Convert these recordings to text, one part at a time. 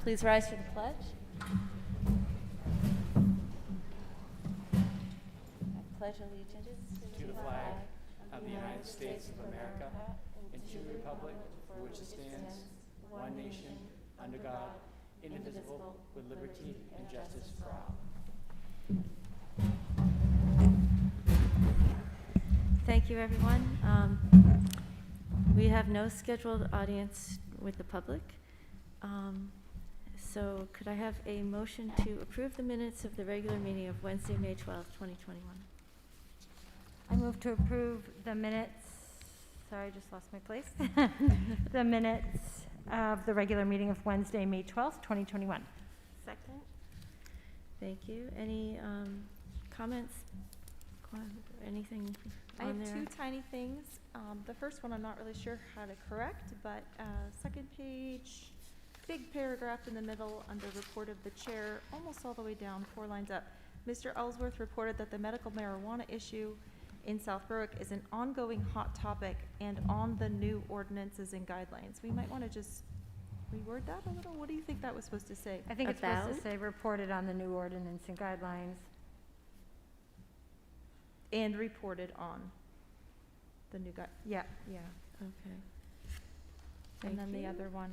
Please rise for the pledge. I pledge allegiance to the flag of the United States of America and to the republic for which it stands, one nation, under God, indivisible, with liberty and justice for all. Thank you, everyone. We have no scheduled audience with the public. So could I have a motion to approve the minutes of the regular meeting of Wednesday, May 12th, 2021? I move to approve the minutes, sorry, I just lost my place. The minutes of the regular meeting of Wednesday, May 12th, 2021. Second. Thank you. Any comments? Anything I on have there? two tiny things. The first one I'm not really sure how to correct, but second page, big paragraph in the middle under report of the chair, almost all the way down, 4 lines up. Mr. Ellsworth reported that the medical marijuana issue in South Berwick is an ongoing hot topic and on the new ordinances and guidelines. We might want to just reword that a little. What do you think that was supposed to say? I think it's supposed About? to say reported on the new ordinance and guidelines. And reported on the new guide. Yeah. Okay. And Thank then the you. other one,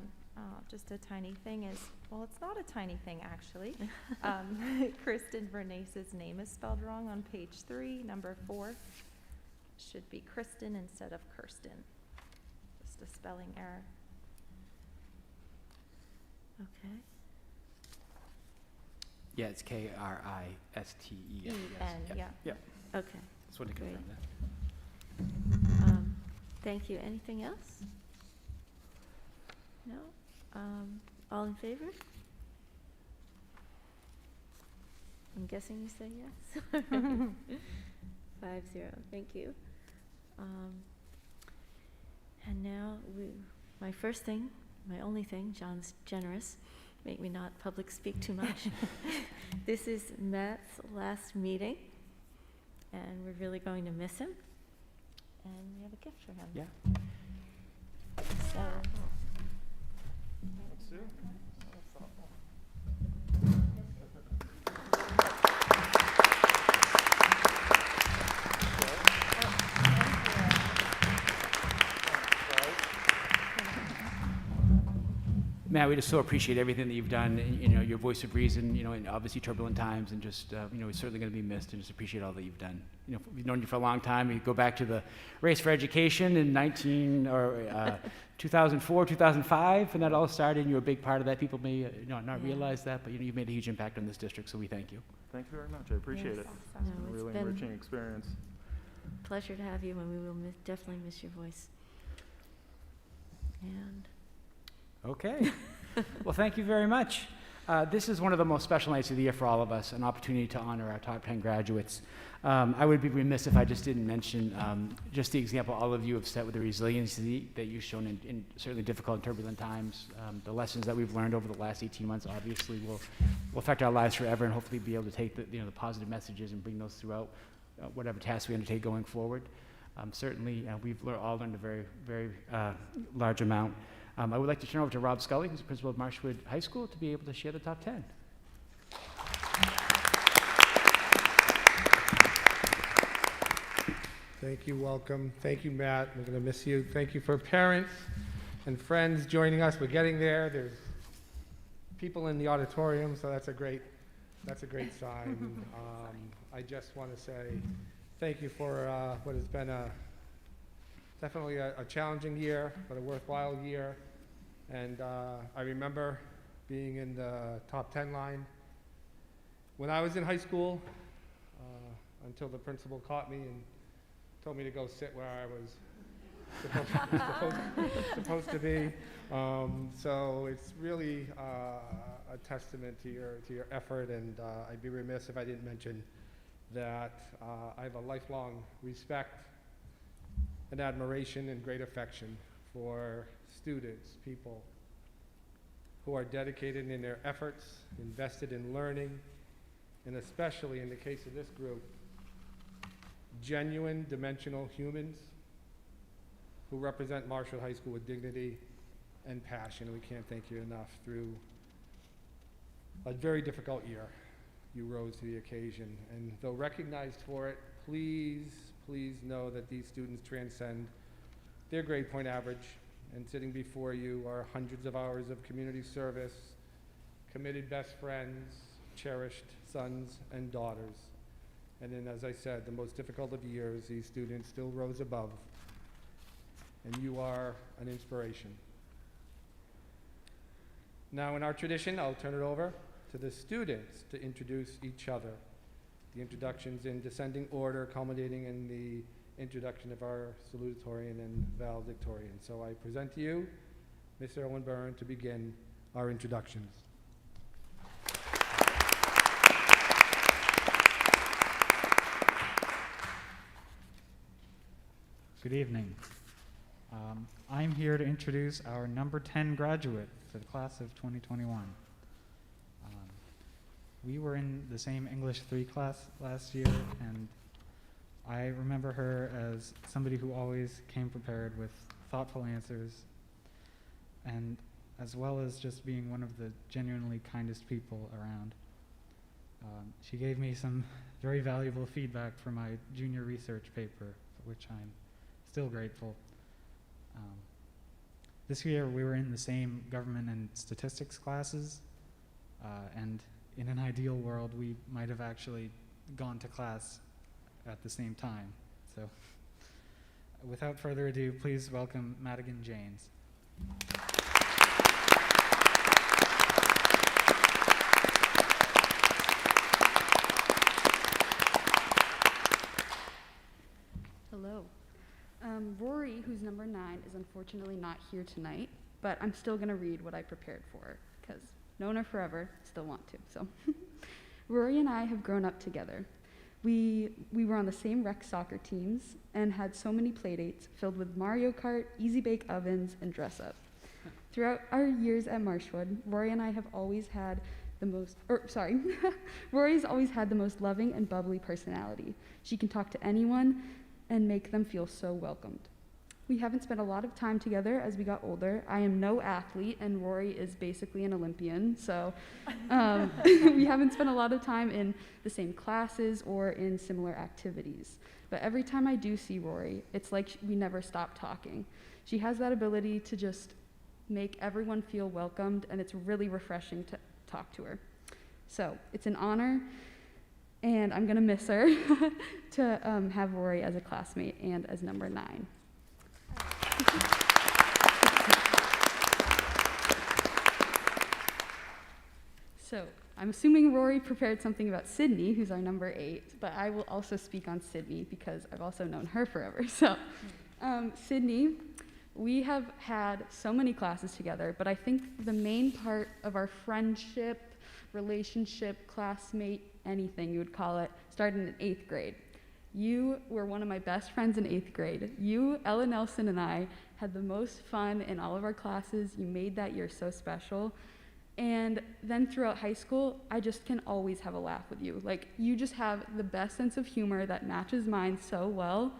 just a tiny thing is, well, it's not a tiny thing, actually. Kristen Bernace's name is spelled wrong on page 3, number 4. Should be Kristen instead of Kirsten. Just a spelling error. Okay. Yeah, it's Kristen. E-N, yeah. Yep. Okay. Just wanted to Great. confirm that. Thank you. Anything else? No? All in favor? I'm guessing you say yes. 5-0. Thank you. And now my first thing, my only thing, John's generous, make me not public speak too much. This is Matt's last meeting, and we're really going to miss him. And we have a gift for him. Yeah. So, Matt, we just so appreciate everything that you've done, and, you know, your voice of reason, you know, in obviously turbulent times, and just, you know, it's certainly going to be missed, and just appreciate all that you've done. You know, we've known you for a long time. You go back to the Race for Education in 2004, 2005, and that all started, and you were a big part of that. People may not Yeah. realize that, but, you know, you've made a huge impact on this district, so we thank you. Thank you very much. I appreciate Yes. it. Awesome. No, It's been a it's really been- enriching experience. pleasure to have you, and we will definitely miss your voice. And Okay. Well, thank you very much. This is one of the most special nights of the year for all of us, an opportunity to honor our top 10 graduates. I would be remiss if I just didn't mention just the example all of you have set with the resiliency that you've shown in certainly difficult and turbulent times. The lessons that we've learned over the last 18 months obviously will affect our lives forever, and hopefully be able to take the positive messages and bring those throughout whatever tasks we undertake going forward. Certainly, we've all learned a very, very large amount. I would like to turn over to Rob Scully, who's the principal of Marshwood High School, to be able to share the top 10. Thank you, welcome. Thank you, Matt. We're going to miss you. Thank you for parents and friends joining us. We're getting there. There's people in the auditorium, so that's a great sign. I just want to say thank you for what has been definitely a challenging year, but a worthwhile year. And I remember being in the top 10 line when I was in high school, until the principal caught me and told me to go sit where I was supposed to be. So it's really a testament to your effort, and I'd be remiss if I didn't mention that I have a lifelong respect and admiration and great affection for students, people who are dedicated in their efforts, invested in learning, and especially in the case of this group, genuine dimensional humans who represent Marshwood High School with dignity and passion. And we can't thank you enough through a very difficult year. You rose to the occasion, and though recognized for it, please know that these students transcend their grade point average, and sitting before you are hundreds of hours of community service, committed best friends, cherished sons and daughters. And then, as I said, the most difficult of years, these students still rose above, and you are an inspiration. Now, in our tradition, I'll turn it over to the students to introduce each other. The introductions in descending order, culminating in the introduction of our salutatorian and valedictorian. So I present to you Ms. Erwin Byrne to begin our introductions. Good evening. I'm here to introduce our number 10 graduate for the class of 2021. We were in the same English 3 class last year, and I remember her as somebody who always came prepared with thoughtful answers, and as well as just being one of the genuinely kindest people around. She gave me some very valuable feedback for my junior research paper, for which I'm still grateful. This year we were in the same government and statistics classes, and in an ideal world we might have actually gone to class at the same time. So without further ado, please welcome Madigan Janes. Hello. Rory, who's number 9, is unfortunately not here tonight, but I'm still going to read what I prepared for her, because known her forever, still want to. So, Rory and I have grown up together. We were on the same rec soccer teams and had so many playdates filled with Mario Kart, easy bake ovens, and dress up. Throughout our years at Marshwood, Rory and I have always had Rory's always had the most loving and bubbly personality. She can talk to anyone and make them feel so welcomed. We haven't spent a lot of time together as we got older. I am no athlete, and Rory is basically an Olympian, so we haven't spent a lot of time in the same classes or in similar activities. But every time I do see Rory, it's like we never stop talking. She has that ability to just make everyone feel welcomed, and it's really refreshing to talk to her. So it's an honor, and I'm gonna miss her, to have Rory as a classmate and as number 9. So I'm assuming Rory prepared something about Sydney, who's our number 8, but I will also speak on Sydney because I've also known her forever. So Sydney, we have had so many classes together, but I think the main part of our friendship, relationship, classmate, anything you would call it, started in 8th grade. You were one of my best friends in 8th grade. You, Ella Nelson, and I had the most fun in all of our classes. You made that year so special. And then throughout high school, I just can always have a laugh with you. Like, you just have the best sense of humor that matches mine so well.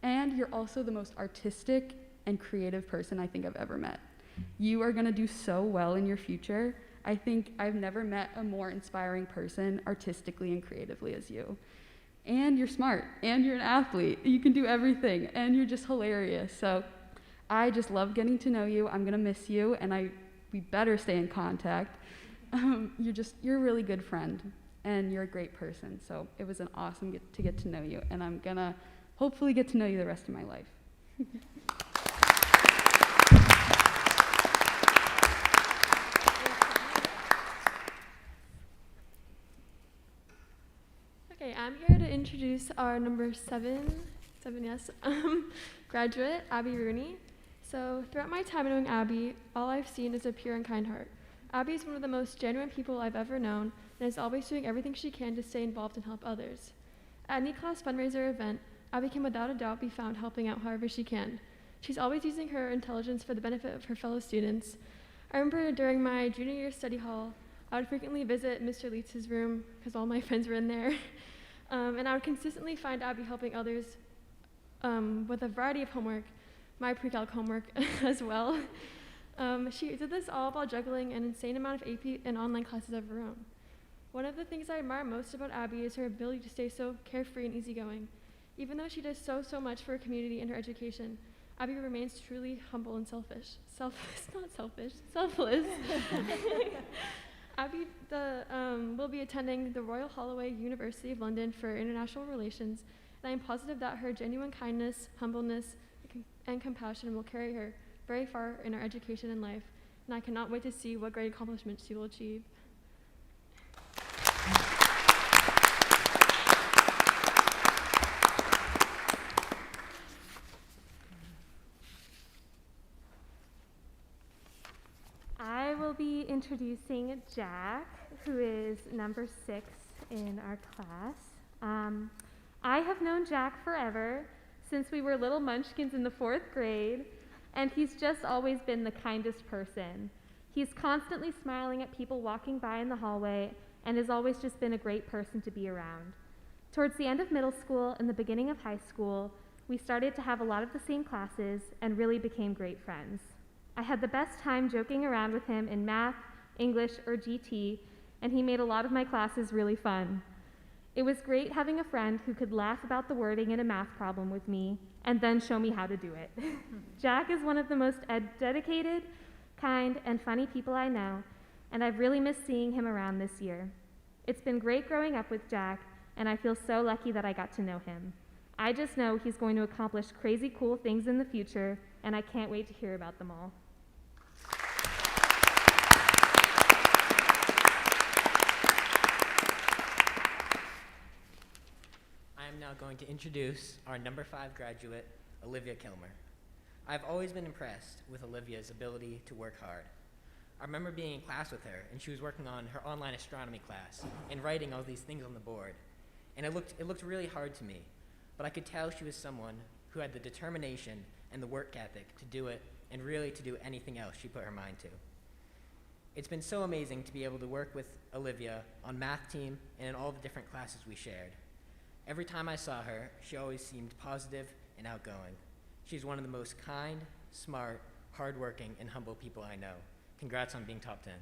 And you're also the most artistic and creative person I think I've ever met. You are gonna do so well in your future. I think I've never met a more inspiring person artistically and creatively as you. And you're smart, and you're an athlete. You can do everything, and you're just hilarious. So I just love getting to know you. I'm gonna miss you, and we better stay in contact. You're a really good friend, and you're a great person. So it was an awesome to get to know you, and I'm gonna hopefully get to know you the rest of my life. Okay, I'm here to introduce our number 7, yes, graduate, Abby Rooney. So throughout my time knowing Abby, all I've seen is a pure and kind heart. Abby is one of the most genuine people I've ever known and is always doing everything she can to stay involved and help others. At any class fundraiser event, Abby can without a doubt be found helping out however she can. She's always using her intelligence for the benefit of her fellow students. I remember during my junior year study hall, I would frequently visit Mr. Leitz's room because all my friends were in there. And I would consistently find Abby helping others with a variety of homework, my pre-calc homework as well. She did this all while juggling an insane amount of AP and online classes of her own. One of the things I admire most about Abby is her ability to stay so carefree and easygoing. Even though she does so much for her community and her education, Abby remains truly humble and selfless. Abby will be attending the Royal Holloway University of London for International Relations, and I am positive that her genuine kindness, humbleness, and compassion will carry her very far in her education and life, and I cannot wait to see what great accomplishments she will achieve. I will be introducing Jack, who is number 6 in our class. I have known Jack forever, since we were little munchkins in the 4th grade, and he's just always been the kindest person. He's constantly smiling at people walking by in the hallway and has always just been a great person to be around. Towards the end of middle school and the beginning of high school, we started to have a lot of the same classes and really became great friends. I had the best time joking around with him in math, English, or GT, and he made a lot of my classes really fun. It was great having a friend who could laugh about the wording in a math problem with me and then show me how to do it. Jack is one of the most dedicated, kind, and funny people I know, and I've really missed seeing him around this year. It's been great growing up with Jack, and I feel so lucky that I got to know him. I just know he's going to accomplish crazy cool things in the future, and I can't wait to hear about them all. I am now going to introduce our number 5 graduate, Olivia Kilmer. I've always been impressed with Olivia's ability to work hard. I remember being in class with her, and she was working on her online astronomy class and writing all these things on the board. And it looked really hard to me, but I could tell she was someone who had the determination and the work ethic to do it, and really to do anything else she put her mind to. It's been so amazing to be able to work with Olivia on math team and in all the different classes we shared. Every time I saw her, she always seemed positive and outgoing. She's one of the most kind, smart, hardworking, and humble people I know. Congrats on being top 10.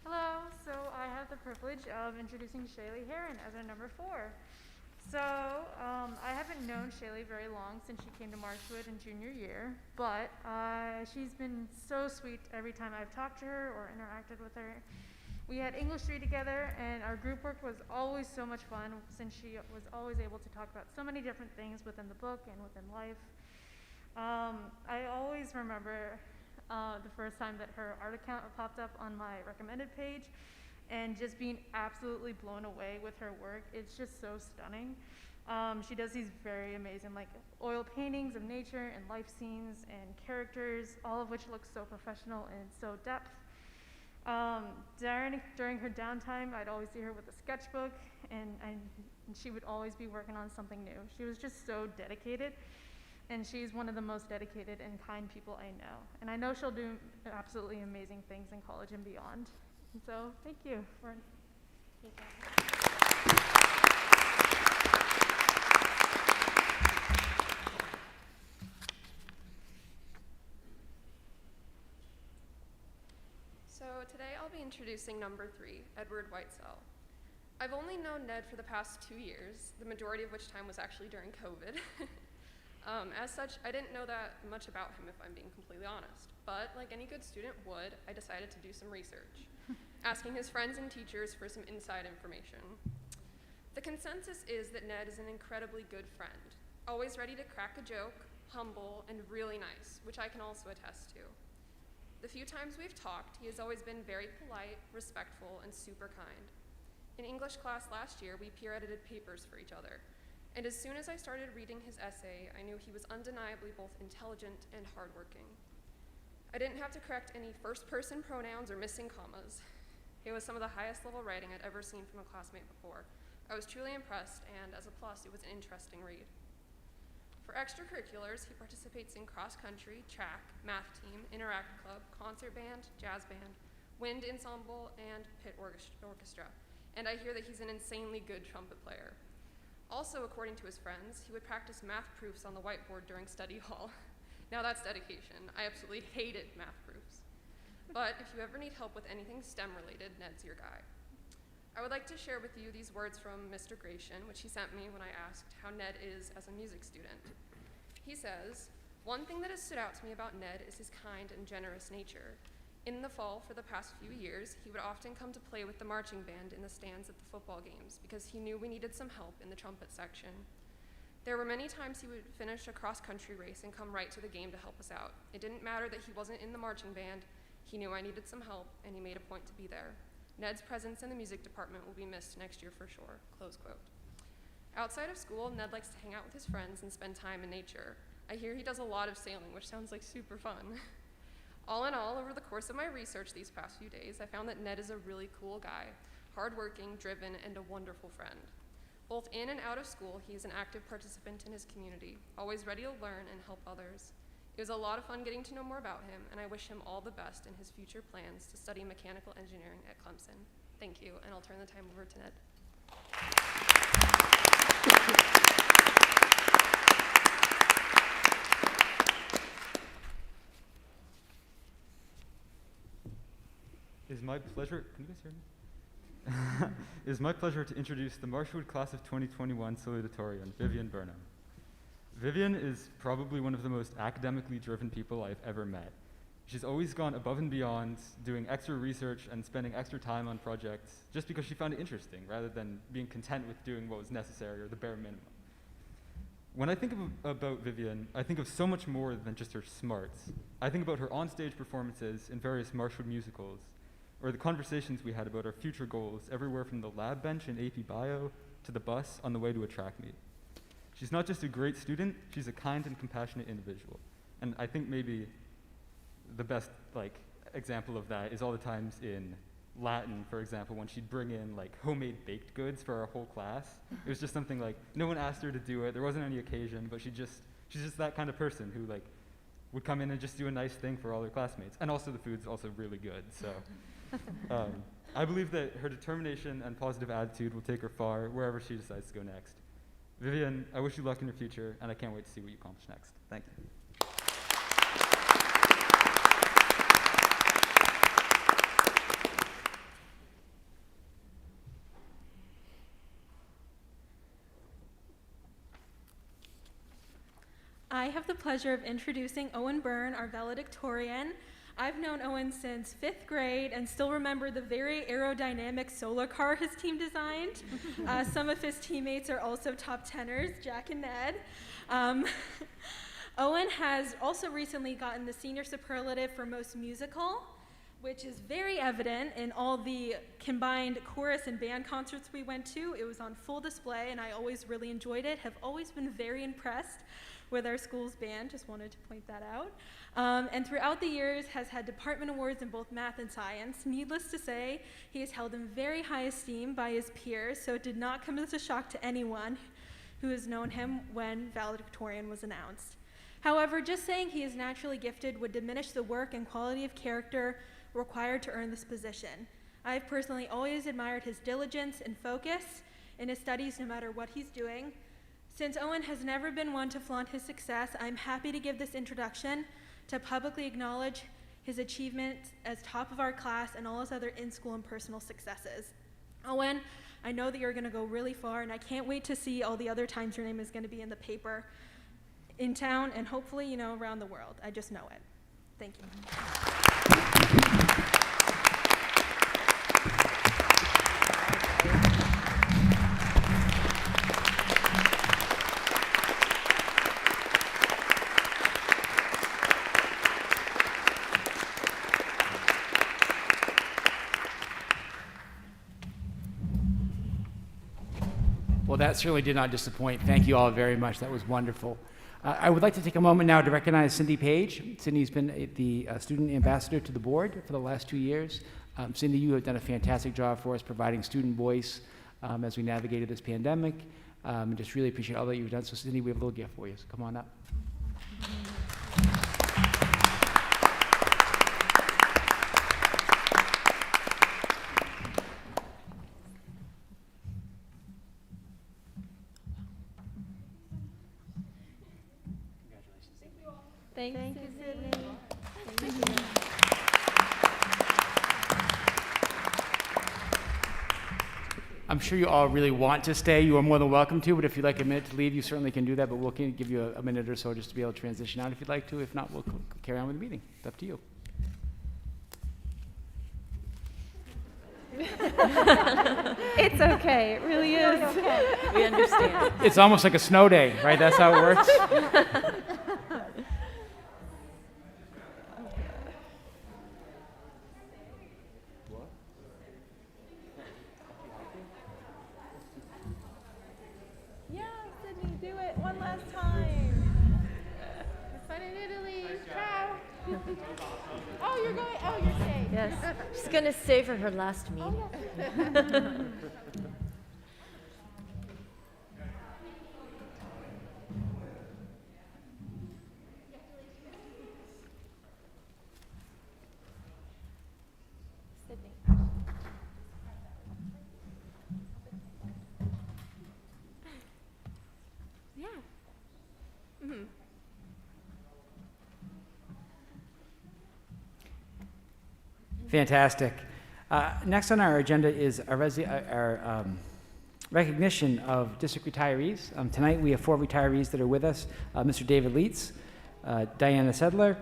Hello, so I have the privilege of introducing Shaylee Heron as our number 4. So I haven't known Shaylee very long since she came to Marshwood in junior year, but she's been so sweet every time I've talked to her or interacted with her. We had English 3 together, and our group work was always so much fun since she was always able to talk about so many different things within the book and within life. I always remember the first time that her art account popped up on my recommended page, and just being absolutely blown away with her work. It's just so stunning. She does these very amazing like oil paintings of nature and life scenes and characters, all of which look so professional and so depth. During her downtime, I'd always see her with a sketchbook, and she would always be working on something new. She was just so dedicated, and she's one of the most dedicated and kind people I know. And I know she'll do absolutely amazing things in college and beyond. And so, thank you for So today I'll be introducing number 3, Edward Whitesell. I've only known Ned for the past 2 years, the majority of which time was actually during COVID. As such, I didn't know that much about him if I'm being completely honest, but like any good student would, I decided to do some research, asking his friends and teachers for some inside information. The consensus is that Ned is an incredibly good friend, always ready to crack a joke, humble, and really nice, which I can also attest to. The few times we've talked, he has always been very polite, respectful, and super kind. In English class last year, we peer-edited papers for each other, and as soon as I started reading his essay, I knew he was undeniably both intelligent and hardworking. I didn't have to correct any first-person pronouns or missing commas. It was some of the highest level writing I'd ever seen from a classmate before. I was truly impressed, and as a plus, it was an interesting read. For extracurriculars, he participates in cross-country, track, math team, interact club, concert band, jazz band, wind ensemble, and pit orchestra. And I hear that he's an insanely good trumpet player. Also, according to his friends, he would practice math proofs on the whiteboard during study hall. Now that's dedication. I absolutely hated math proofs. But if you ever need help with anything STEM related, Ned's your guy. I would like to share with you these words from Mr. Gratian, which he sent me when I asked how Ned is as a music student. He says, "One thing that has stood out to me about Ned is his kind and generous nature. In the fall, for the past few years, he would often come to play with the marching band in the stands at the football games because he knew we needed some help in the trumpet section. There were many times he would finish a cross-country race and come right to the game to help us out. It didn't matter that he wasn't in the marching band. He knew I needed some help, and he made a point to be there. Ned's presence in the music department will be missed next year for sure." Close quote. Outside of school, Ned likes to hang out with his friends and spend time in nature. I hear he does a lot of sailing, which sounds like super fun. All in all, over the course of my research these past few days, I found that Ned is a really cool guy, hardworking, driven, and a wonderful friend. Both in and out of school, he is an active participant in his community, always ready to learn and help others. It was a lot of fun getting to know more about him, and I wish him all the best in his future plans to study mechanical engineering at Clemson. Thank you, and I'll turn the time over to Ned. It is my pleasure, can you guys hear me? It is my pleasure to introduce the Marshwood Class of 2021 salutatorian, Vivian Burnham. Vivian is probably one of the most academically driven people I've ever met. She's always gone above and beyond, doing extra research and spending extra time on projects just because she found it interesting, rather than being content with doing what was necessary or the bare minimum. When I think about Vivian, I think of so much more than just her smarts. I think about her onstage performances in various Marshwood musicals, or the conversations we had about our future goals, everywhere from the lab bench in AP Bio to the bus on the way to a track meet. She's not just a great student, she's a kind and compassionate individual. And I think maybe the best example of that is all the times in Latin, for example, when she'd bring in homemade baked goods for our whole class. It was just something no one asked her to do it, there wasn't any occasion, but she's just that kind of person who would come in and just do a nice thing for all her classmates. And also the food's also really good, so. I believe that her determination and positive attitude will take her far wherever she decides to go next. Vivian, I wish you luck in your future, and I can't wait to see what you accomplish next. Thank you. I have the pleasure of introducing Owen Byrne, our valedictorian. I've known Owen since 5th grade and still remember the very aerodynamic solar car his team designed. Some of his teammates are also top tenors, Jack and Ned. Owen has also recently gotten the senior superlative for most musical, which is very evident in all the combined chorus and band concerts we went to. It was on full display and I always really enjoyed it, have always been very impressed with our school's band, just wanted to point that out. And throughout the years has had department awards in both math and science. Needless to say, he is held in very high esteem by his peers, so it did not come as a shock to anyone who has known him when valedictorian was announced. However, just saying he is naturally gifted would diminish the work and quality of character required to earn this position. I've personally always admired his diligence and focus in his studies no matter what he's doing. Since Owen has never been one to flaunt his success, I'm happy to give this introduction to publicly acknowledge his achievements as top of our class and all his other in-school and personal successes. Owen, I know that you're gonna go really far and I can't wait to see all the other times your name is gonna be in the paper in town and hopefully, around the world. I just know it. Thank you. Well, that certainly did not disappoint. Thank you all very much. That was wonderful. I would like to take a moment now to recognize Cindy Page. Cindy's been the student ambassador to the board for the last 2 years. Cindy, you have done a fantastic job for us providing student voice as we navigated this pandemic. And just really appreciate all that you've done. So Cindy, we have a little gift for you. So come on up. Thank you, Sydney. Thank you. I'm sure you all really want to stay. You are more than welcome to, but if you'd like a minute to leave, you certainly can do that, but we'll give you a minute or so just to be able to transition out if you'd like to. If not, we'll carry on with the meeting. It's up to you. It's okay, it really is. We understand. It's almost like a snow day, right? That's how it works. Yeah, Sydney, do it one last time. Have fun in Italy. Ciao. Oh, you're going. Oh, you're staying. Yes, she's going to stay for her last meeting. Sydney. Yeah. Mm-hmm. Fantastic. Next on our agenda is our recognition of district retirees. Tonight we have 4 retirees that are with us, Mr. David Leitz, Diana Sedler,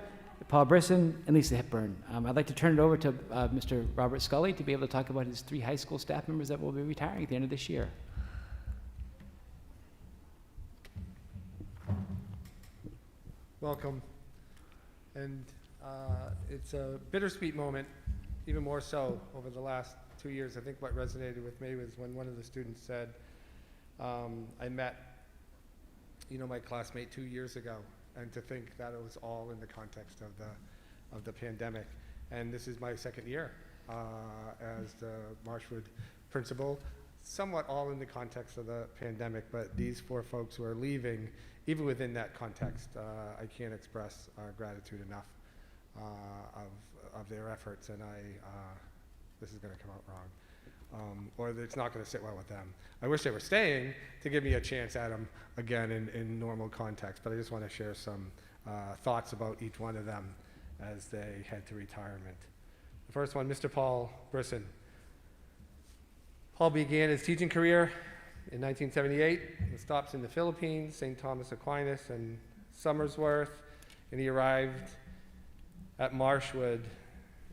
Paul Brisson, and Lisa Hepburn. I'd like to turn it over to Mr. Robert Scully to be able to talk about his 3 high school staff members that will be retiring at the end of this year. Welcome. And it's a bittersweet moment, even more so over the last 2 years. I think what resonated with me was when one of the students said, I met, my classmate 2 years ago, and to think that it was all in the context of the pandemic. And this is my 2nd year as the Marshwood principal, somewhat all in the context of the pandemic, but these 4 folks who are leaving, even within that context, I can't express gratitude enough of their efforts, and this is going to come out wrong, or it's not going to sit well with them. I wish they were staying to give me a chance at them again in normal context, but I just want to share some thoughts about each one of them as they head to retirement. The first one, Mr. Paul Brisson. Paul began his teaching career in 1978, with stops in the Philippines, St. Thomas Aquinas, and Somersworth, and he arrived at Marshwood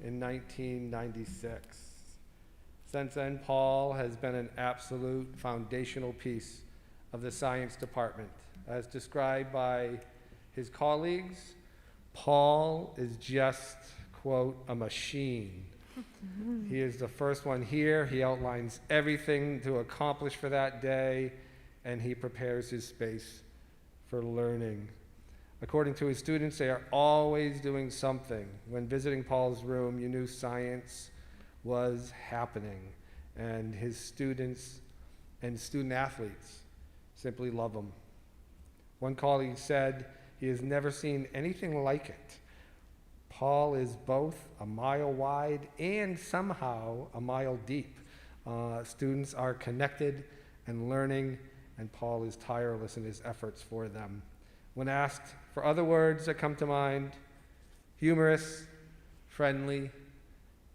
in 1996. Since then, Paul has been an absolute foundational piece of the science department. As described by his colleagues, Paul is just, quote, a machine. He is the first one here. He outlines everything to accomplish for that day, and he prepares his space for learning. According to his students, they are always doing something. When visiting Paul's room, you knew science was happening, and his students and student athletes simply love him. One colleague said he has never seen anything like it. Paul is both a mile wide and somehow a mile deep. Students are connected and learning, and Paul is tireless in his efforts for them. When asked for other words that come to mind, humorous, friendly,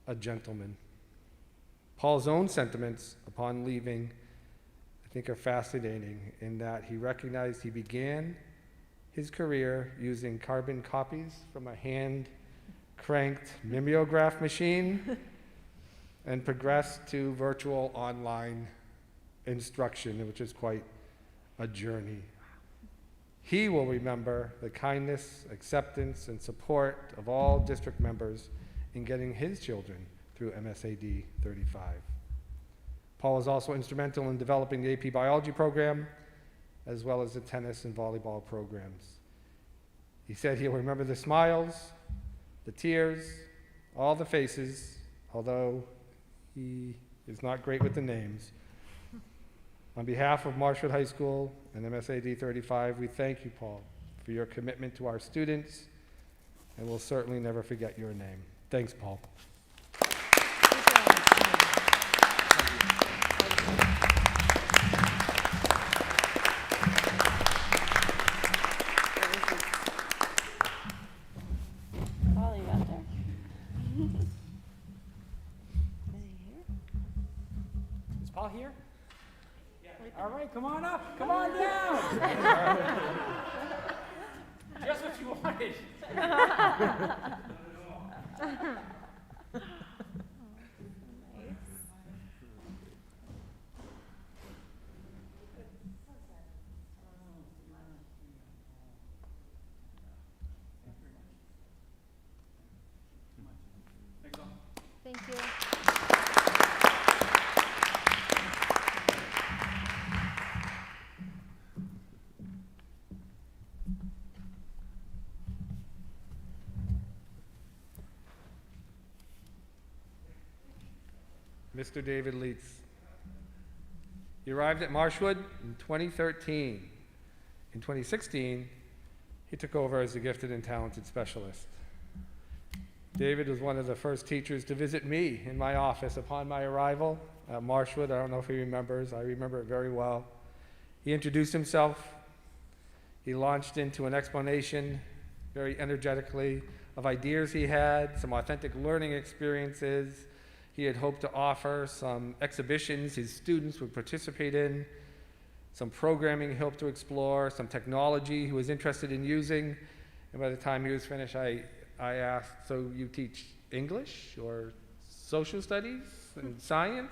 a gentleman. Paul's own sentiments upon leaving, I think, are fascinating in that he recognized he began his career using carbon copies from a hand-cranked mimeograph machine and progressed to virtual online instruction, which is quite a journey. He will remember the kindness, acceptance, and support of all district members in getting his children through MSAD 35. Paul was also instrumental in developing the AP Biology program, as well as the tennis and volleyball programs. He said he'll remember the smiles, the tears, all the faces, although he is not great with the names. On behalf of Marshwood High School and MSAD 35, we thank you, Paul, for your commitment to our students, and we'll certainly never forget your name. Thanks, Paul. Paul here? All right, come on up. Come on down. Just what you wanted. Thank you. Mr. David Leitz. He arrived at Marshwood in 2013. In 2016, he took over as a gifted and talented specialist. David was one of the first teachers to visit me in my office upon my arrival at Marshwood. I don't know if he remembers. I remember it very well. He introduced himself. He launched into an explanation very energetically of ideas he had, some authentic learning experiences he had hoped to offer, some exhibitions his students would participate in, some programming he hoped to explore, some technology he was interested in using. And by the time he was finished, I asked, so you teach English or social studies and science?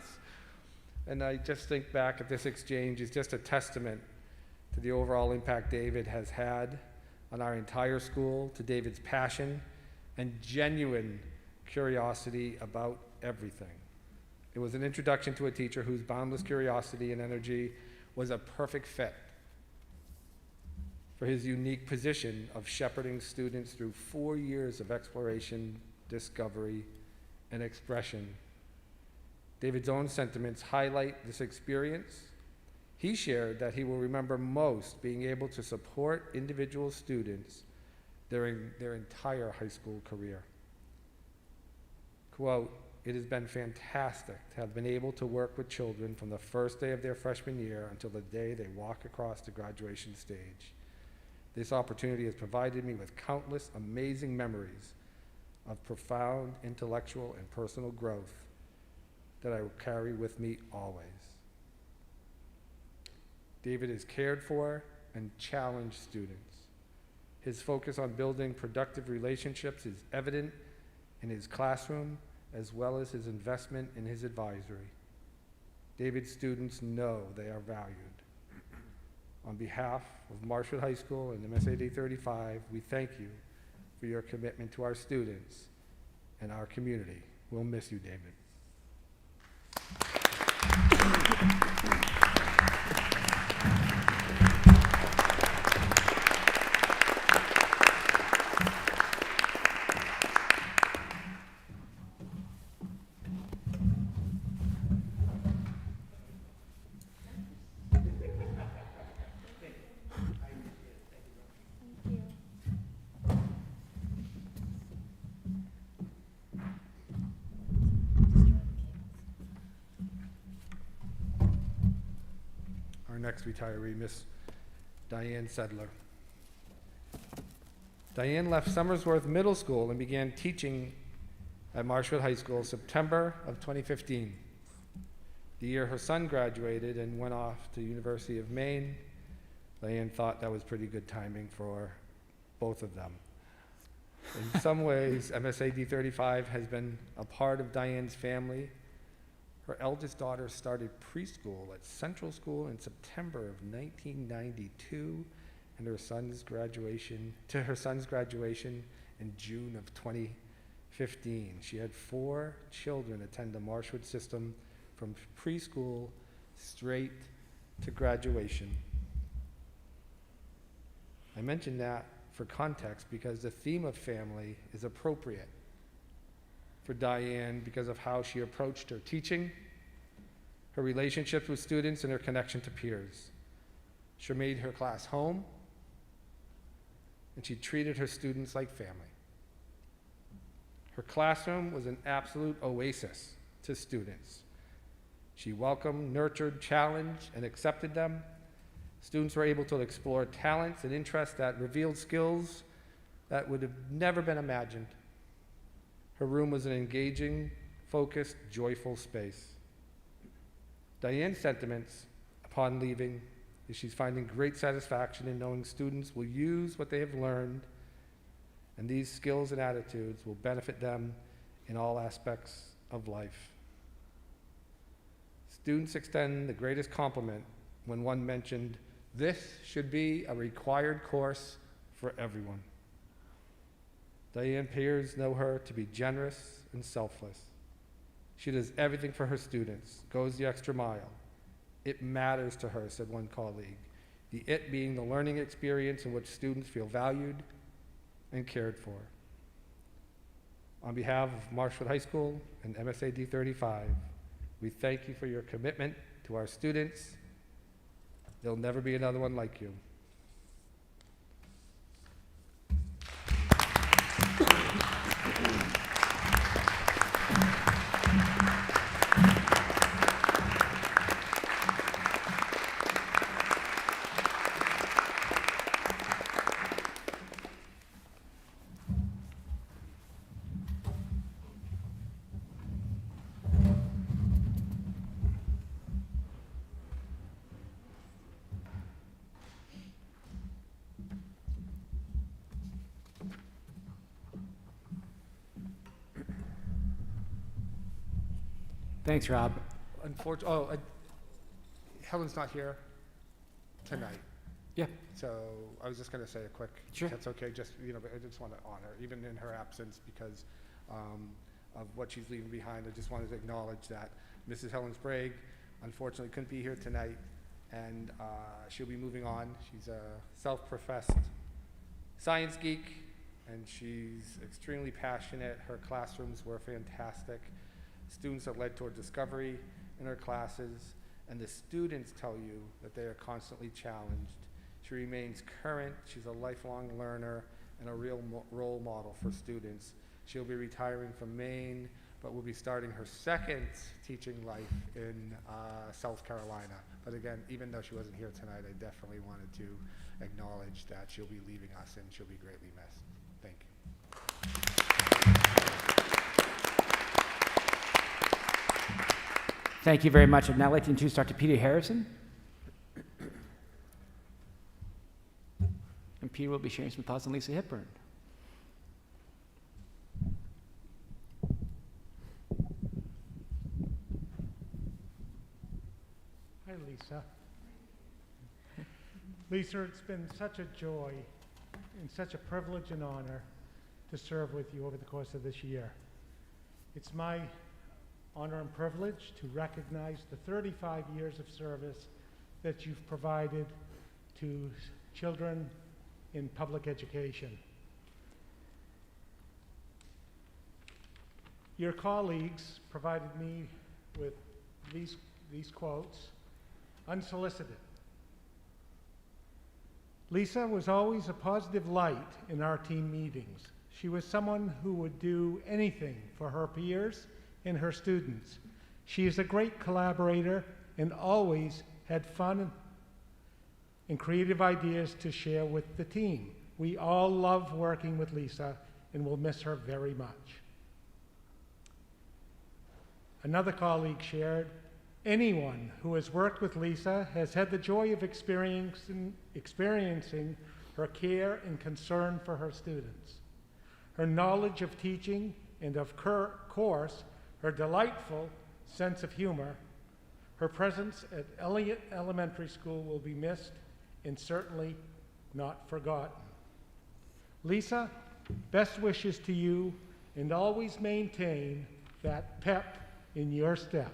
And I just think back at this exchange is just a testament to the overall impact David has had on our entire school, to David's passion and genuine curiosity about everything. It was an introduction to a teacher whose boundless curiosity and energy was a perfect fit for his unique position of shepherding students through 4 years of exploration, discovery, and expression. David's own sentiments highlight this experience. He shared that he will remember most being able to support individual students during their entire high school career. Quote, "It has been fantastic to have been able to work with children from the first day of their freshman year until the day they walk across the graduation stage. This opportunity has provided me with countless amazing memories of profound intellectual and personal growth that I will carry with me always." David has cared for and challenged students. His focus on building productive relationships is evident in his classroom, as well as his investment in his advisory. David's students know they are valued. On behalf of Marshwood High School and MSAD 35, we thank you for your commitment to our students and our community. We'll miss you, David. Our next retiree, Miss Diane Sedler. Diane left Summersworth Middle School and began teaching at Marshwood High School September of 2015, the year her son graduated and went off to University of Maine. Diane thought that was pretty good timing for both of them. In some ways, MSAD 35 has been a part of Diane's family. Her eldest daughter started preschool at Central School in September of 1992, and her son's graduation in June of 2015. She had 4 children attend the Marshwood system from preschool straight to graduation. I mention that for context because the theme of family is appropriate for Diane because of how she approached her teaching, her relationships with students, and her connection to peers. She made her class home, and she treated her students like family. Her classroom was an absolute oasis to students. She welcomed, nurtured, challenged, and accepted them. Students were able to explore talents and interests that revealed skills that would have never been imagined. Her room was an engaging, focused, joyful space. Diane's sentiments upon leaving is she's finding great satisfaction in knowing students will use what they have learned, and these skills and attitudes will benefit them in all aspects of life. Students extend the greatest compliment when one mentioned, "This should be a required course for everyone." Diane peers know her to be generous and selfless. She does everything for her students, goes the extra mile. It matters to her, said one colleague, the it being the learning experience in which students feel valued and cared for. On behalf of Marshwood High School and MSA D35, we thank you for your commitment to our students. There'll never be another one like you. Thanks, Rob. Helen's not here tonight. Yeah. So I was just going to say a quick, Sure. if that's okay, just, but I just want to honor, even in her absence, because of what she's leaving behind. I just wanted to acknowledge that Mrs. Helen Sprague unfortunately couldn't be here tonight, and she'll be moving on. She's a self-professed science geek, and she's extremely passionate. Her classrooms were fantastic. Students are led toward discovery in her classes, and the students tell you that they are constantly challenged. She remains current, she's a lifelong learner, and a real role model for students. She'll be retiring from Maine, but will be starting her second teaching life in South Carolina. But again, even though she wasn't here tonight, I definitely wanted to acknowledge that she'll be leaving us and she'll be greatly missed. Thank you. Thank you very much. I'd now like to introduce Dr. Peter Harrison. And Peter will be sharing some thoughts on Lisa Hepburn. Hi, Lisa. Lisa, it's been such a joy and such a privilege and honor to serve with you over the course of this year. It's my honor and privilege to recognize the 35 years of service that you've provided to children in public education. Your colleagues provided me with these quotes, unsolicited. Lisa was always a positive light in our team meetings. She was someone who would do anything for her peers and her students. She is a great collaborator and always had fun and creative ideas to share with the team. We all love working with Lisa and will miss her very much. Another colleague shared, anyone who has worked with Lisa has had the joy of experiencing her care and concern for her students. Her knowledge of teaching and of course, her delightful sense of humor, her presence at Elliott Elementary School will be missed and certainly not forgotten. Lisa, best wishes to you, and always maintain that pep in your step.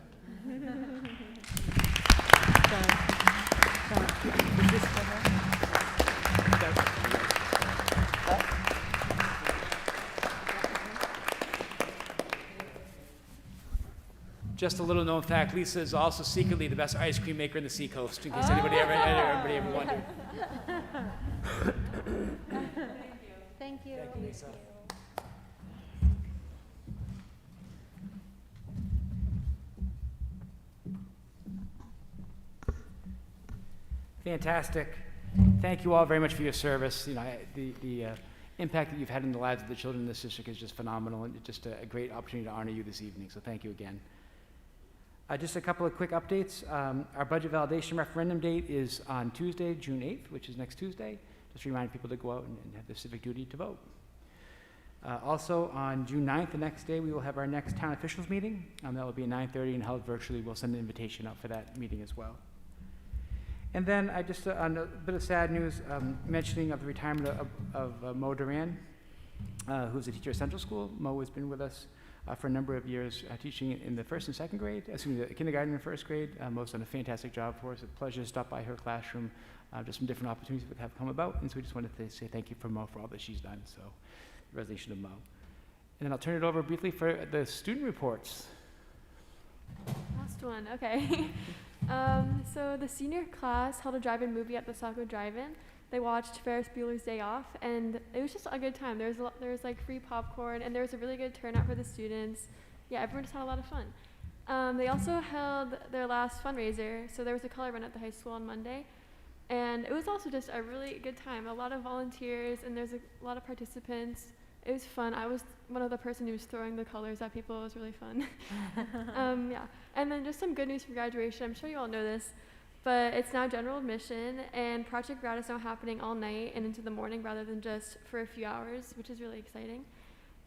Just a little known fact, Lisa is also secretly the best ice cream maker in the Seacoast, in case anybody ever wondered. Thank you. Thank you, Lisa. Fantastic. Thank you all very much for your service. The impact that you've had in the lives of the children in this district is just phenomenal, and it's just a great opportunity to honor you this evening. So thank you again. Just a couple of quick updates. Our budget validation referendum date is on Tuesday, June 8th, which is next Tuesday. Just remind people to go out and have the civic duty to vote. Also, on June 9th, the next day, we will have our next town officials meeting. That will be at 9:30 and held virtually. We'll send an invitation out for that meeting as well. And then I just, on a bit of sad news, mentioning of the retirement of Mo Duran, who's a teacher at Central School. Mo has been with us for a number of years, teaching in the first and second grade, the kindergarten and first grade. Mo's done a fantastic job for us. It's a pleasure to stop by her classroom, just some different opportunities that have come about. And so we just wanted to say thank you for Mo for all that she's done. So, resignation of Mo. And then I'll turn it over briefly for the student reports. Last one, okay. So the senior class held a drive-in movie at the Saco Drive-In. They watched Ferris Bueller's Day Off, and it was just a good time. There was like free popcorn, and there was a really good turnout for the students. Yeah, everyone just had a lot of fun. They also held their last fundraiser, so there was a color run at the high school on Monday, and it was also just a really good time. A lot of volunteers, and there's a lot of participants. It was fun. I was one of the person who was throwing the colors at people. It was really fun. Yeah. And then just some good news for graduation. I'm sure you all know this, but it's now general admission, and Project Grad is now happening all night and into the morning rather than just for a few hours, which is really exciting.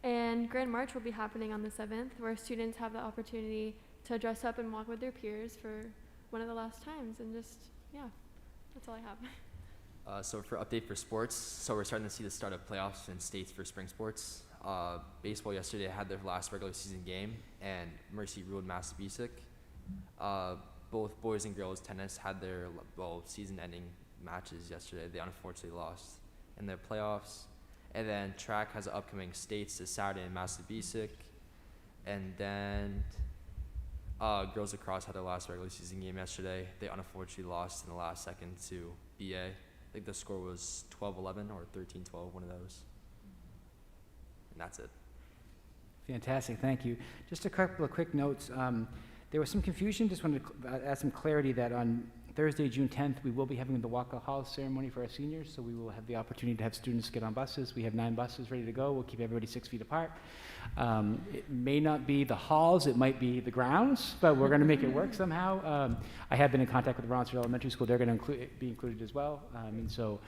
And Grand March will be happening on the 7th, where students have the opportunity to dress up and walk with their peers for one of the last times. And just, yeah, that's all I have. So for update for sports, so we're starting to see the start of playoffs in states for spring sports. Baseball yesterday had their last regular season game, and Mercy ruled Massabesic. Both boys and girls tennis had their season-ending matches yesterday. They unfortunately lost in their playoffs. And then track has upcoming states this Saturday in Massabesic. And then girls lacrosse had their last regular season game yesterday. They unfortunately lost in the last second to BA. I think the score was 12-11 or 13-12, one of those. And that's it. Fantastic, thank you. Just a couple of quick notes. There was some confusion. Just wanted to add some clarity that on Thursday, June 10th, we will be having the Walk of Hall ceremony for our seniors, so we will have the opportunity to have students get on buses. We have 9 buses ready to go. We'll keep everybody 6 feet apart. It may not be the halls, it might be the grounds, but we're going to make it work somehow. I have been in contact with the Rollinsford Elementary School. They're going to be included as well, and so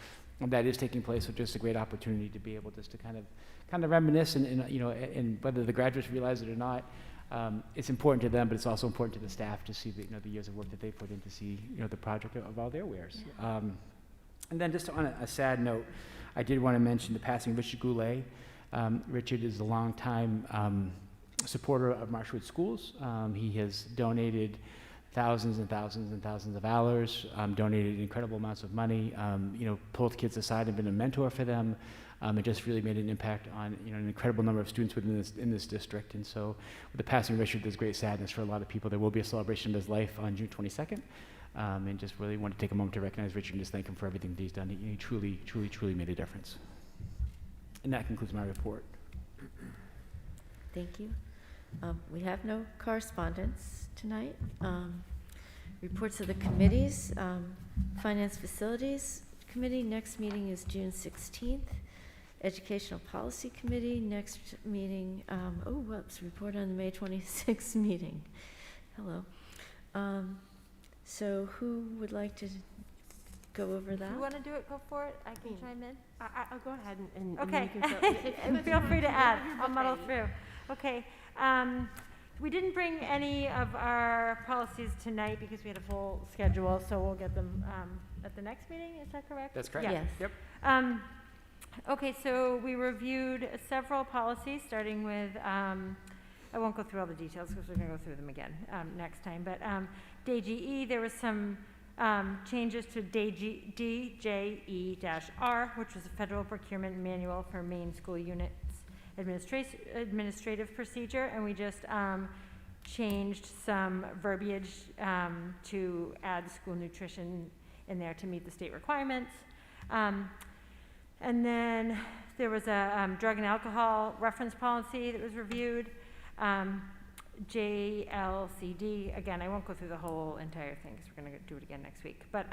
that is taking place. So just a great opportunity to be able just to kind of reminisce, and whether the graduates realize it or not. It's important to them, but it's also important to the staff to see the years of work that they put in to see the project of all their wares. Yeah. And then just on a sad note, I did want to mention the passing of Richard Goulet. Richard is a longtime supporter of Marshwood Schools. He has donated thousands and thousands and thousands of hours, donated incredible amounts of money, pulled kids aside and been a mentor for them. It just really made an impact on an incredible number of students in this district. And so with the passing of Richard, there's great sadness for a lot of people. There will be a celebration of his life on June 22nd. And just really want to take a moment to recognize Richard and just thank him for everything that he's done. He truly, truly, truly made a difference. And that concludes my report. Thank you. We have no correspondence tonight. Reports of the committees. Finance Facilities Committee, next meeting is June 16th. Educational Policy Committee, next meeting, report on the May 26th meeting. Hello. So who would like to go over that? You want to do it? Go for it. I can chime in. I'll go ahead and Okay. you can And feel free to add. I'll muddle through. Okay. We didn't bring any of our policies tonight because we had a full schedule, so we'll get them at the next meeting. Is that correct? That's correct. Yes. Yep. Okay, so we reviewed several policies, starting with, I won't go through all the details because we're going to go through them again next time, but DJE, there was some changes to DJE-R, which was a federal procurement manual for main school units administrative procedure, and we just changed some verbiage to add school nutrition in there to meet the state requirements. And then there was a drug and alcohol reference policy that was reviewed. JLCD, again, I won't go through the whole entire thing because we're going to do it again next week. But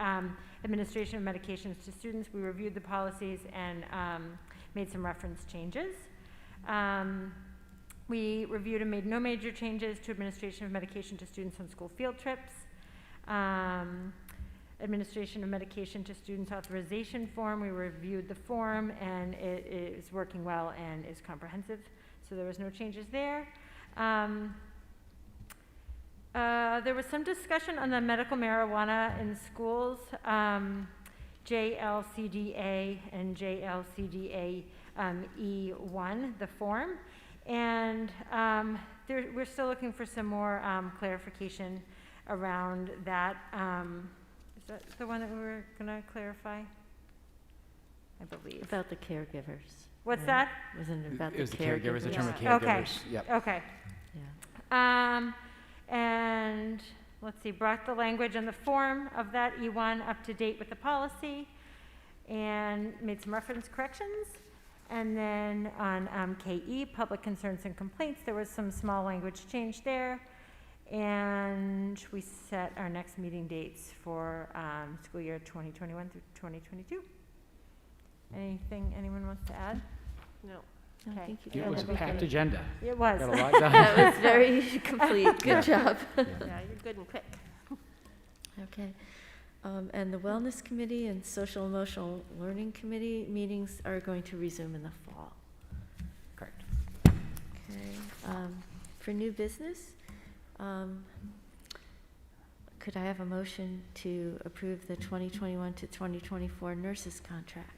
administration of medications to students, we reviewed the policies and made some reference changes. We reviewed and made no major changes to administration of medication to students on school field trips. Administration of medication to students authorization form, we reviewed the form and it is working well and is comprehensive, so there was no changes there. There was some discussion on the medical marijuana in schools, JLCDA and JLCDA E1, the form. And we're still looking for some more clarification around that. Is that the one that we were going to clarify? I believe. About the caregivers. What's right? that? Wasn't it about It was the the caregivers, the term of Yeah. Okay. caregivers. Yep. Okay. Yeah. And let's see, brought the language on the form of that E1 up to date with the policy and made some reference corrections. And then on KE, public concerns and complaints, there was some small language change there. And we set our next meeting dates for school year 2021 through 2022. Anything anyone wants to add? No. Okay. I think you It was a covered packed everything. agenda. It was. Got a lot done. That was very complete. Good job. Yeah, you're good and quick. Okay. And the Wellness Committee and Social Emotional Learning Committee meetings are going to resume in the fall. Correct. Okay. For new business, could I have a motion to approve the 2021 to 2024 nurses contract?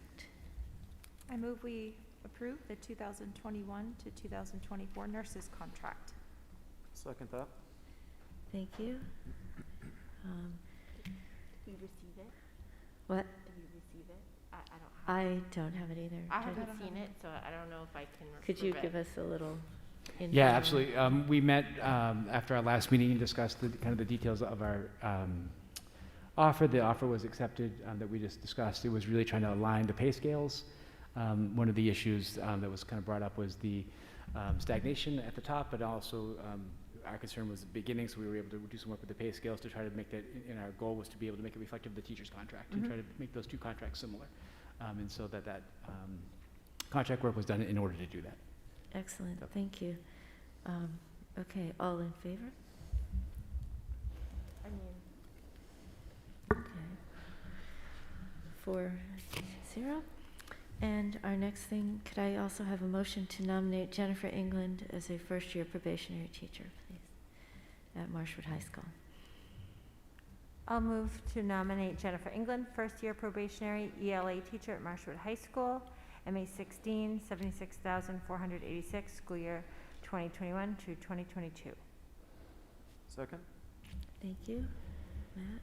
I move we approve the 2021 to 2024 nurses contract. Second that. Thank you. Did we receive it? What? Did we receive it? I don't have I don't have it either. I Did- haven't seen it, so I don't know if I can Could you approve give it. us a little info? Yeah, absolutely. We met after our last meeting and discussed the kind of the details of our offer. The offer was accepted that we just discussed. It was really trying to align the pay scales. One of the issues that was kind of brought up was the stagnation at the top, but also our concern was the beginning, so we were able to do some work with the pay scales to try to make that, and our goal was to be able to make it reflective of the teacher's contract and try to make those two contracts similar. And so that contract work was done in order to do that. Excellent, Yep. thank you. Okay, all in favor? I mean, Okay. 4-0. And our next thing, could I also have a motion to nominate Jennifer England as a first-year probationary teacher, please, at Marshwood High School? I'll move to nominate Jennifer England, first-year probationary ELA teacher at Marshwood High School, MA 16, 76,486, school year 2021 to 2022. Second? Thank you. Matt?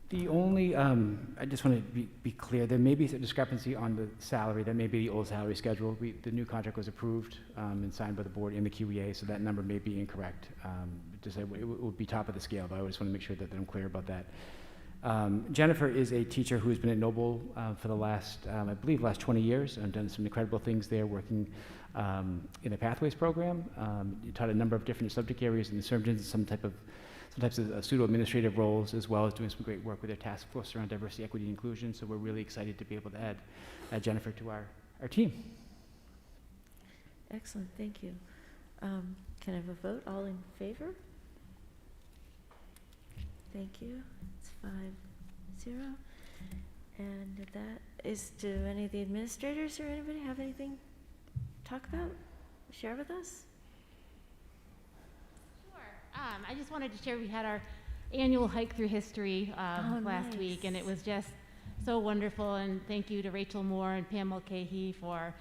The only, I just want to be clear, there may be a discrepancy on the salary. That may be the old salary schedule. The new contract was approved and signed by the board in the QEA, so that number may be incorrect. Just it would be top of the scale, but I just want to make sure that I'm clear about that. Jennifer is a teacher who has been at Noble for the last, I believe, last 20 years and done some incredible things there, working in the Pathways program. Taught a number of different subject areas in the surgeons, some types of pseudo-administrative roles, as well as doing some great work with their task force around diversity, equity, and inclusion. So we're really excited to be able to add Jennifer to our team. Excellent, thank you. Can I have a vote? All in favor? Thank you. It's 5-0. And that is, do any of the administrators or anybody have anything to talk about, share with us? I just wanted to share, we had our annual hike through history last week, and it was just so wonderful. And thank you to Rachel Moore and Pam Mulcahy for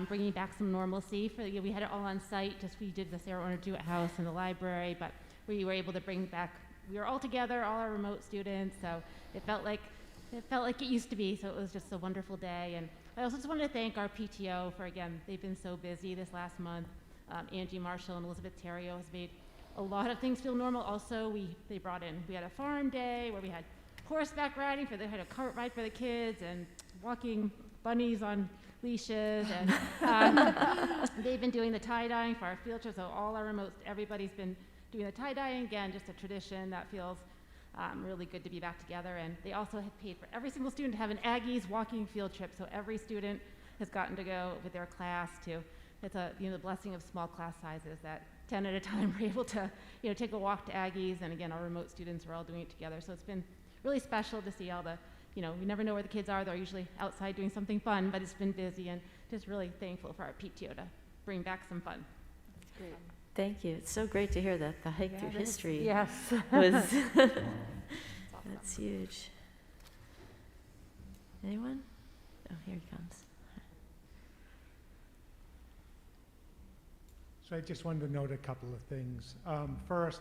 bringing back some normalcy. We had it all on site, we did the Sarah Orner Jewett House and the library, but we were able to bring back, we were all together, all our remote students, so it felt like it used to be, so it was just a wonderful day. And I also just wanted to thank our PTO for, again, they've been so busy this last month. Angie Marshall and Elizabeth Terrio has made a lot of things feel normal. Also, we had a farm day where we had horseback riding, they had a cart ride for the kids and walking bunnies on leashes, and they've been doing the tie-dyeing for our field trip, so all our remote, everybody's been doing the tie-dyeing, again, just a tradition that feels really good to be back together. And they also have paid for every single student to have an Aggies walking field trip, so every student has gotten to go with their class to it's the blessing of small class sizes that 10 at a time we're able to, take a walk to Aggies, and again, our remote students are all doing it together. So it's been really special to see all the, we never know where the kids are. They're usually outside doing something fun, but it's been busy, and just really thankful for our PTO to bring back some fun. That's great. Thank you. It's so great to hear that the hike through history Yes. was that's huge. Anyone? Oh, here he comes. So I just wanted to note a couple of things. First,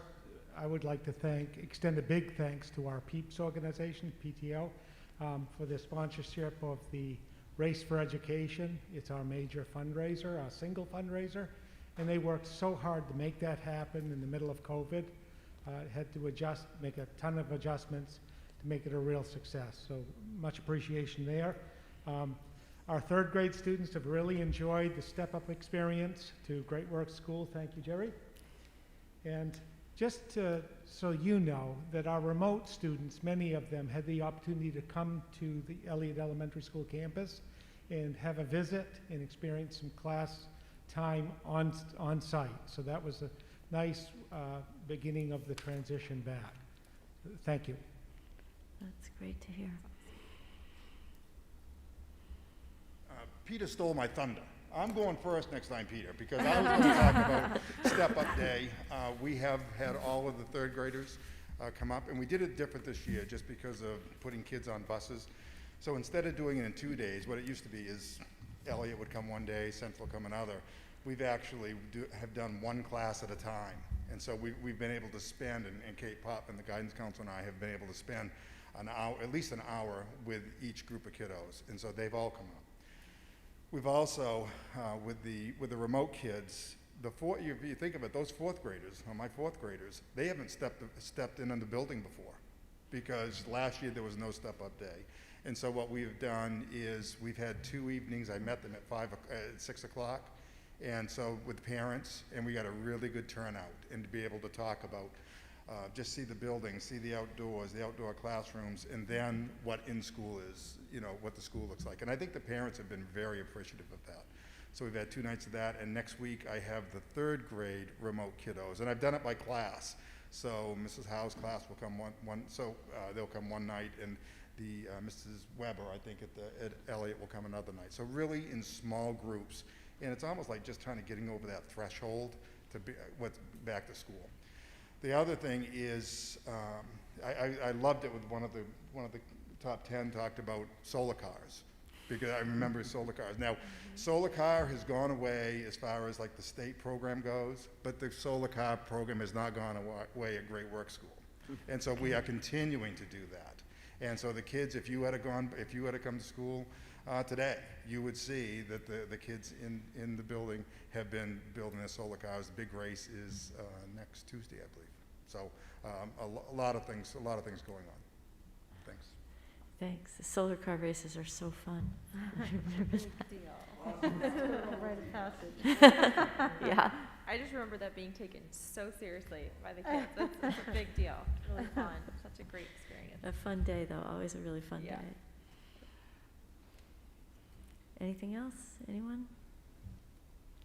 I would like to extend a big thanks to our PEEPS organization, PTO, for the sponsorship of the Race for Education. It's our major fundraiser, our single fundraiser, and they worked so hard to make that happen in the middle of COVID. Had to make a ton of adjustments to make it a real success. So much appreciation there. Our third grade students have really enjoyed the step-up experience to Great Works School. Thank you, Jerry. And just so you know that our remote students, many of them had the opportunity to come to the Elliott Elementary School campus and have a visit and experience some class time on site. So that was a nice beginning of the transition back. Thank you. That's great to hear. Peter stole my thunder. I'm going first next time, Peter, because I was going to talk about Step Up Day. We have had all of the third graders come up, and we did it different this year just because of putting kids on buses. So instead of doing it in 2 days, what it used to be is Elliott would come one day, Central come another. We've actually have done one class at a time. And so we've been able to spend, and Kate Pop and the guidance counselor and I have been able to spend an hour, at least an hour, with each group of kiddos. And so they've all come up. We've also, with the remote kids, if you think of it, those fourth graders, my fourth graders, they haven't stepped in the building before, because last year there was no Step Up Day. And so what we've done is we've had 2 evenings. I met them at 6 o'clock, and so with parents, and we got a really good turnout, and to be able to talk about just see the buildings, see the outdoors, the outdoor classrooms, and then what in school is, what the school looks like. And I think the parents have been very appreciative of that. So we've had 2 nights of that, and next week I have the third grade remote kiddos, and I've done it by class. So Mrs. Howe's class will come they'll come one night, and the Mrs. Weber, I think at Elliott, will come another night. So really in small groups, and it's almost like just trying to getting over that threshold to be what's back to school. The other thing is, I loved it with one of the top 10 talked about solar cars, because I remember solar cars. Now, solar car has gone away as far as like the state program goes, but the solar car program has not gone away at Great Works School, and so we are continuing to do that. And so the kids, if you had come to school today, you would see that the kids in the building have been building their solar cars. The big race is next Tuesday, I believe. So a lot of things going on. Thanks. Thanks. The solar car races are so fun. I remember that. Rite of passage. Yeah. I just remember that being taken so seriously by the kids. That's a big deal. Really fun. Such a great experience. A fun day, though. Always a really fun day. Anything else? Anyone?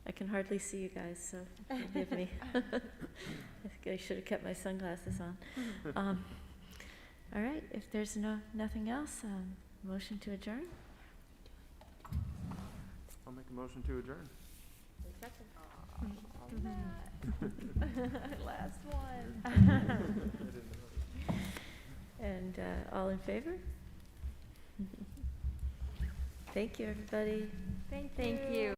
I can hardly see you guys, so forgive me. I think I should have kept my sunglasses on. All right, if there's nothing else, motion to adjourn? I'll make a motion to adjourn. Last one. And all in favor? Thank you, everybody. Thank you.